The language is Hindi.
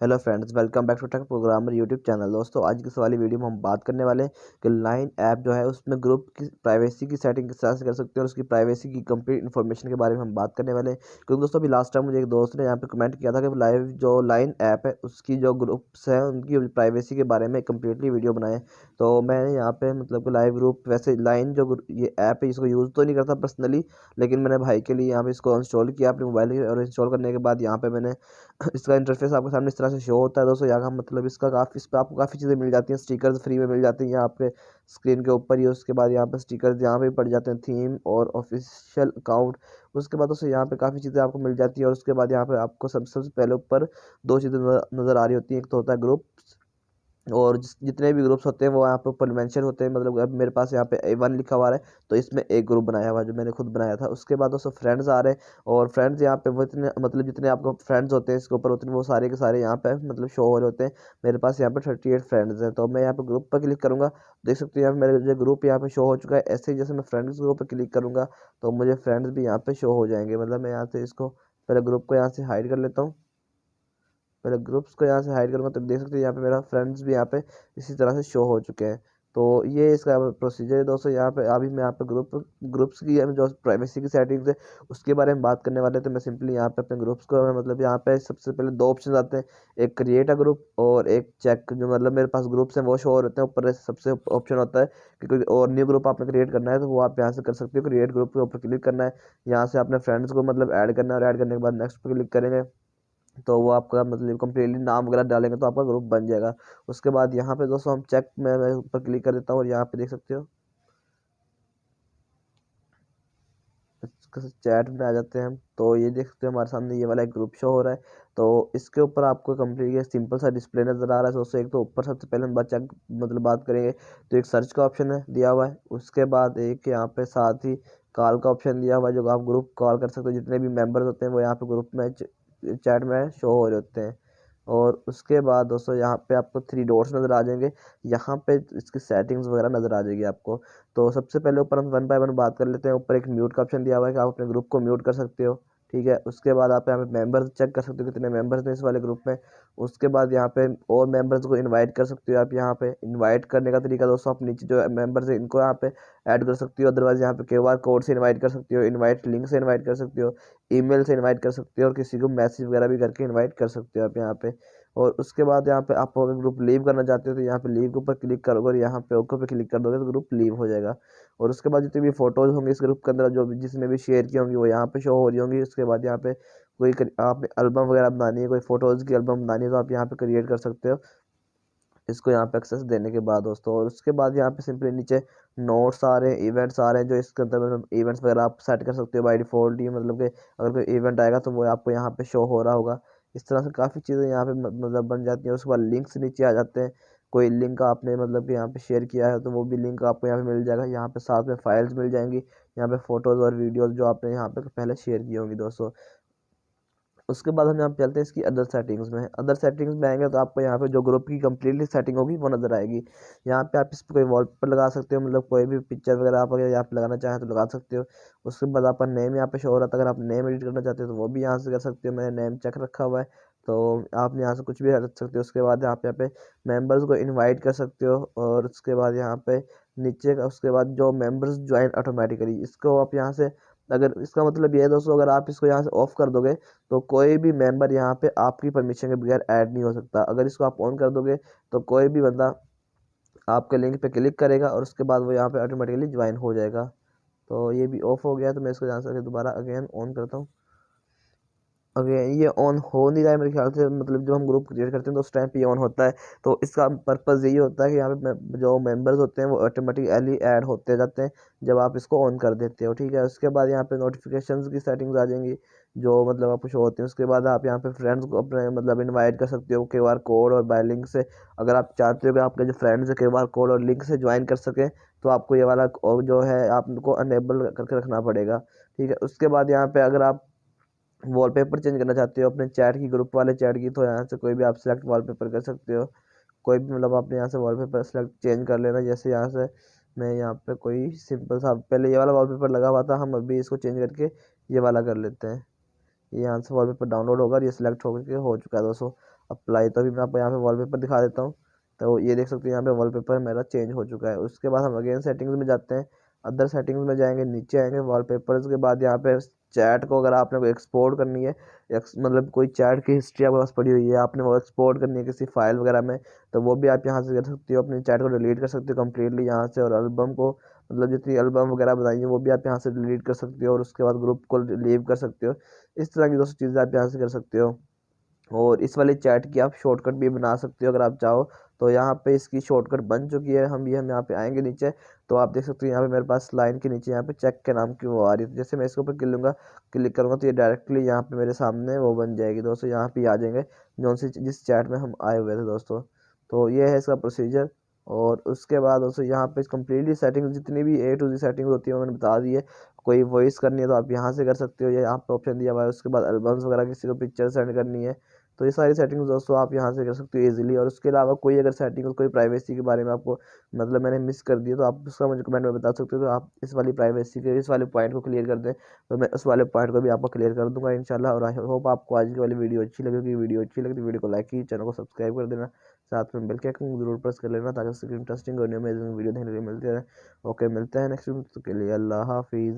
Hello friends, welcome back to tech programmer YouTube channel. दोस्तों, आज की इस वाली वीडियो में हम बात करने वाले हैं कि लाइन ऐप जो है उसमें ग्रुप की प्राइवेसी की सेटिंग किस तरह से कर सकते हैं और उसकी प्राइवेसी की कंप्लीट इन्फॉर्मेशन के बारे में हम बात करने वाले हैं। क्योंकि दोस्तों, अभी लास्ट टाइम मुझे एक दोस्त ने यहाँ पे कमेंट किया था कि लाइव जो लाइन ऐप है उसकी जो ग्रुप्स है उनकी प्राइवेसी के बारे में कम्प्लीटली वीडियो बनाए। तो मैंने यहाँ पे मतलब कि लाइव ग्रुप वैसे लाइन जो ये ऐप है इसको यूज़ तो नहीं करता पर्सनली, लेकिन मैंने भाई के लिए यहाँ पे इसको इंस्टॉल किया अपने मोबाइल के, और इंस्टॉल करने के बाद यहाँ पे मैंने इसका इंटरफेस आपके सामने इस तरह से शो होता है। दोस्तों, यहाँ का मतलब इसका इस पर आपको काफ़ी चीज़ें मिल जाती हैं। स्टिकर्स फ्री में मिल जाती हैं यहाँ पे स्क्रीन के ऊपर ही। उसके बाद यहाँ पे स्टिकर्स यहाँ पे पड़ जाते हैं, थीम और ऑफिशियल अकाउंट। उसके बाद दोस्तों यहाँ पे काफ़ी चीज़ें आपको मिल जाती है। और उसके बाद यहाँ पे आपको सबसे पहले ऊपर दो चीज़ें नज़र आ रही होती हैं। एक तो होता है ग्रुप, और जितने भी ग्रुप्स होते हैं वो यहाँ पे ऊपर मेंशन होते हैं। मतलब अब मेरे पास यहाँ पे A1 लिखा हुआ है, तो इसमें एक ग्रुप बनाया हुआ है जो मैंने खुद बनाया था। उसके बाद दोस्तों फ्रेंड्स आ रहे हैं, और फ्रेंड्स यहाँ पे वो इतने मतलब जितने आपको फ्रेंड्स होते हैं इसके ऊपर उतने वो सारे के सारे यहाँ पे मतलब शो हो रहे होते हैं। मेरे पास यहाँ पे 38 फ्रेंड्स हैं। तो मैं यहाँ पे ग्रुप पर क्लिक करूँगा, देख सकते हो यहाँ पे मेरे जो ग्रुप यहाँ पे शो हो चुका है। ऐसे ही जैसे मैं फ्रेंड्स ग्रुप पर क्लिक करूँगा तो मुझे फ्रेंड्स भी यहाँ पे शो हो जाएंगे। मतलब मैं यहाँ से इसको पहले ग्रुप को यहाँ से हाइड कर लेता हूँ। पहले ग्रुप्स को यहाँ से हाइड करूँगा तो देख सकते हैं यहाँ पे मेरा फ्रेंड्स भी यहाँ पे इसी तरह से शो हो चुके हैं। तो ये इसका प्रोसीजर है दोस्तों। यहाँ पे अभी मैं यहाँ पे ग्रुप्स की जो प्राइवेसी की सेटिंग्स है उसके बारे में बात करने वाले हैं। तो मैं सिंपली यहाँ पे अपने ग्रुप्स को मतलब यहाँ पे सबसे पहले दो ऑप्शन आते हैं, एक क्रिएट अ ग्रुप और एक चेक। जो मतलब मेरे पास ग्रुप्स हैं वो शो हो रहे हैं ऊपर, सबसे ऑप्शन होता है कि कोई और न्यू ग्रुप आपने क्रिएट करना है तो वो आप यहाँ से कर सकते हो। क्रिएट ग्रुप के ऊपर क्लिक करना है, यहाँ से अपने फ्रेंड्स को मतलब ऐड करना है, और ऐड करने के बाद नेक्स्ट पे क्लिक करेंगे तो वो आपका मतलब कंप्लीटली नाम वगैरह डालेंगे तो आपका ग्रुप बन जाएगा। उसके बाद यहाँ पे दोस्तों हम चेक में मैं ऊपर क्लिक कर देता हूँ, और यहाँ पे देख सकते हो चैट में आ जाते हैं हम। तो ये देख सकते हो हमारे सामने ये वाला एक ग्रुप शो हो रहा है। तो इसके ऊपर आपको कंप्लीट ये सिंपल सा डिस्प्ले नज़र आ रहा है। दोस्तों, एक तो ऊपर सबसे पहले हम चेक मतलब बात करेंगे तो एक सर्च का ऑप्शन है दिया हुआ है। उसके बाद एक यहाँ पे साथ ही कॉल का ऑप्शन दिया हुआ है, जो आप ग्रुप कॉल कर सकते हो। जितने भी मेंबर्स होते हैं वो यहाँ पे ग्रुप में चैट में शो हो रहे होते हैं। और उसके बाद दोस्तों यहाँ पे आपको थ्री डॉट्स नज़र आ जाएंगे, यहाँ पे इसकी सेटिंग्स वगैरह नज़र आ जाएगी आपको। तो सबसे पहले ऊपर हम वन बाय वन बात कर लेते हैं। ऊपर एक म्यूट का ऑप्शन दिया हुआ है कि आप अपने ग्रुप को म्यूट कर सकते हो, ठीक है। उसके बाद आप यहाँ पे मेंबर्स चेक कर सकते हो कितने मेंबर्स हैं इस वाले ग्रुप में। उसके बाद यहाँ पे और मेंबर्स को इनवाइट कर सकते हो आप। यहाँ पे इनवाइट करने का तरीका दोस्तों, आप नीचे जो मेंबर्स है इनको यहाँ पे ऐड कर सकते हो। अदरवाइज यहाँ पे QR कोड से इनवाइट कर सकते हो, इनवाइट लिंक से इनवाइट कर सकते हो, ईमेल से इनवाइट कर सकते हो, और किसी को मैसेज वगैरह भी करके इनवाइट कर सकते हो आप यहाँ पे। और उसके बाद यहाँ पे आप अगर ग्रुप लीव करना चाहते हो तो यहाँ पे लीव के ऊपर क्लिक करोगे, और यहाँ पे ओके पे क्लिक कर दोगे तो ग्रुप लीव हो जाएगा। और उसके बाद जितनी भी फोटोज होंगी इस ग्रुप के अंदर जो भी जिसने भी शेयर की होंगी वो यहाँ पे शो हो रही होंगी। उसके बाद यहाँ पे आपने एल्बम वगैरह बनानी है, कोई फोटोज की एल्बम बनानी है तो आप यहाँ पे क्रिएट कर सकते हो इसको यहाँ पे एक्सेस देने के बाद दोस्तों। और उसके बाद यहाँ पे सिंपली नीचे नोट्स आ रहे हैं, इवेंट्स आ रहे हैं, जो इसके अंदर मतलब इवेंट्स वगैरह आप सेट कर सकते हो बाय डिफॉल्ट ही। मतलब कि अगर कोई इवेंट आएगा तो वो आपको यहाँ पे शो हो रहा होगा। इस तरह से काफ़ी चीज़ें यहाँ पे मतलब बन जाती हैं। उसके बाद लिंक्स नीचे आ जाते हैं। कोई लिंक आपने मतलब कि यहाँ पे शेयर किया है तो वो भी लिंक आपको यहाँ पे मिल जाएगा। यहाँ पे साथ में फाइल्स मिल जाएंगी, यहाँ पे फोटोज़ और वीडियोज़ जो आपने यहाँ पे पहले शेयर की होंगी दोस्तों। उसके बाद हम यहाँ पे चलते हैं इसकी अदर सेटिंग्स में। अदर सेटिंग्स में आएंगे तो आपको यहाँ पे जो ग्रुप की कंप्लीटली सेटिंग होगी वो नज़र आएगी। यहाँ पे आप इस पर कोई वॉलपेपर लगा सकते हो, मतलब कोई भी पिक्चर वगैरह आप अगर यहाँ पे लगाना चाहें तो लगा सकते हो। उसके बाद आपका नेम यहाँ पे शो हो रहा था, अगर आप नेम एडिट करना चाहते हो तो वो भी यहाँ से कर सकते हो। मैंने नेम चेक रखा हुआ है तो आप यहाँ से कुछ भी रख सकते हो। उसके बाद यहाँ पे मेम्बर्स को इन्वाइट कर सकते हो, और उसके बाद यहाँ पे नीचे का उसके बाद जो मेम्बर्स ज्वाइन ऑटोमेटिकली, इसको आप यहाँ से अगर इसका मतलब ये है दोस्तों, अगर आप इसको यहाँ से ऑफ कर दोगे तो कोई भी मेंबर यहाँ पे आपकी परमिशन के बगैर ऐड नहीं हो सकता। अगर इसको आप ऑन कर दोगे तो कोई भी बंदा आपके लिंक पे क्लिक करेगा और उसके बाद वो यहाँ पे ऑटोमेटिकली ज्वाइन हो जाएगा। तो ये भी ऑफ हो गया, तो मैं इसको यहाँ से दोबारा अगेन ऑन करता हूँ। अगेन ये ऑन हो नहीं रहा है मेरे ख्याल से, मतलब जब हम ग्रुप क्रिएट करते हैं तो उस टाइम पे ये ऑन होता है। तो इसका पर्पज़ यही होता है कि यहाँ पे जो मेंबर्स होते हैं वो ऑटोमेटिकली ऐड होते जाते हैं जब आप इसको ऑन कर देते हो, ठीक है। उसके बाद यहाँ पे नोटिफिकेशंस की सेटिंग्स आ जाएंगी जो मतलब आपको शो होती हैं। उसके बाद आप यहाँ पे फ्रेंड्स को अपने मतलब इनवाइट कर सकते हो QR कोड और बाय लिंक से। अगर आप चाहते हो कि आपके जो फ्रेंड्स है QR कोड और लिंक से ज्वाइन कर सकें तो आपको ये वाला जो है आपको अनेबल करके रखना पड़ेगा, ठीक है। उसके बाद यहाँ पे अगर आप वॉलपेपर चेंज करना चाहते हो अपने चैट की, ग्रुप वाले चैट की, तो यहाँ से कोई भी आप सेलेक्ट वॉलपेपर कर सकते हो। कोई भी मतलब आपने यहाँ से वॉलपेपर सेलेक्ट चेंज कर लेना। जैसे यहाँ से मैं यहाँ पे कोई सिंपल सा पहले ये वाला वॉलपेपर लगा हुआ था, हम अभी इसको चेंज करके ये वाला कर लेते हैं। ये यहाँ से वॉलपेपर डाउनलोड होगा और ये सिलेक्ट होकर के हो चुका है दोस्तों। अप्लाई। तो अभी मैं आपको यहाँ पे वॉलपेपर दिखा देता हूँ। तो ये देख सकते हैं यहाँ पे वॉलपेपर मेरा चेंज हो चुका है। उसके बाद हम अगेन सेटिंग्स में जाते हैं, अदर सेटिंग्स में जाएंगे, नीचे आएंगे वॉलपेपर्स के बाद यहाँ पे चैट को अगर आपने को एक्सपोर्ट करनी है, मतलब कोई चैट की हिस्ट्री आपके पास पड़ी हुई है, आपने वो एक्सपोर्ट करनी है किसी फाइल वगैरह में, तो वो भी आप यहाँ से कर सकते हो। अपनी चैट को डिलीट कर सकते हो कम्प्लीटली यहाँ से, और एल्बम को मतलब जितनी एल्बम वगैरह बनाई है वो भी आप यहाँ से डिलीट कर सकते हो, और उसके बाद ग्रुप को लीव कर सकते हो। इस तरह की दोस्तों चीज़ें आप यहाँ से कर सकते हो। और इस वाली चैट की आप शॉर्टकट भी बना सकते हो अगर आप चाहो। तो यहाँ पे इसकी शॉर्टकट बन चुकी है। हम यहाँ पे आएंगे नीचे, तो आप देख सकते हो यहाँ पे मेरे पास लाइन के नीचे यहाँ पे चेक के नाम की वो आ रही है। तो जैसे मैं इसके ऊपर क्लिक करूँगा तो ये डायरेक्टली यहाँ पे मेरे सामने वो बन जाएगी दोस्तों। यहाँ पे आ जाएंगे जिस चैट में हम आए हुए थे दोस्तों। तो ये है इसका प्रोसीजर। और उसके बाद दोस्तों यहाँ पे कम्प्लीटली सेटिंग जितनी भी A to Z सेटिंग होती है वो मैंने बता दी है। कोई वॉइस करनी है तो आप यहाँ से कर सकते हो, या यहाँ पे ऑप्शन दिया हुआ है। उसके बाद एल्बम्स वगैरह किसी को पिक्चर सेंड करनी है तो ये सारी सेटिंग्स दोस्तों आप यहाँ से कर सकते हो इजीली। और उसके अलावा कोई अगर सेटिंग कोई प्राइवेसी के बारे में आपको मतलब मैंने मिस कर दिया तो आप उसका मुझे कमेंट में बता सकते हो। तो आप इस वाली प्राइवेसी के इस वाले पॉइंट को क्लियर कर दें तो मैं उस वाले पॉइंट को भी आपको क्लियर कर दूंगा इंशाल्लाह। और आई होप आपको आज की वाली वीडियो अच्छी लगेगी। वीडियो अच्छी लगी तो वीडियो को लाइक कीजिए, चैनल को सब्सक्राइब कर देना, साथ में बेल के आइकन जरूर प्रेस कर लेना ताकि इंटरेस्टिंग और अमेजिंग वीडियो देखने के लिए मिलती रहे। ओके, मिलते हैं नेक्स्ट वीडियो के लिए। अल्लाह हाफिज़।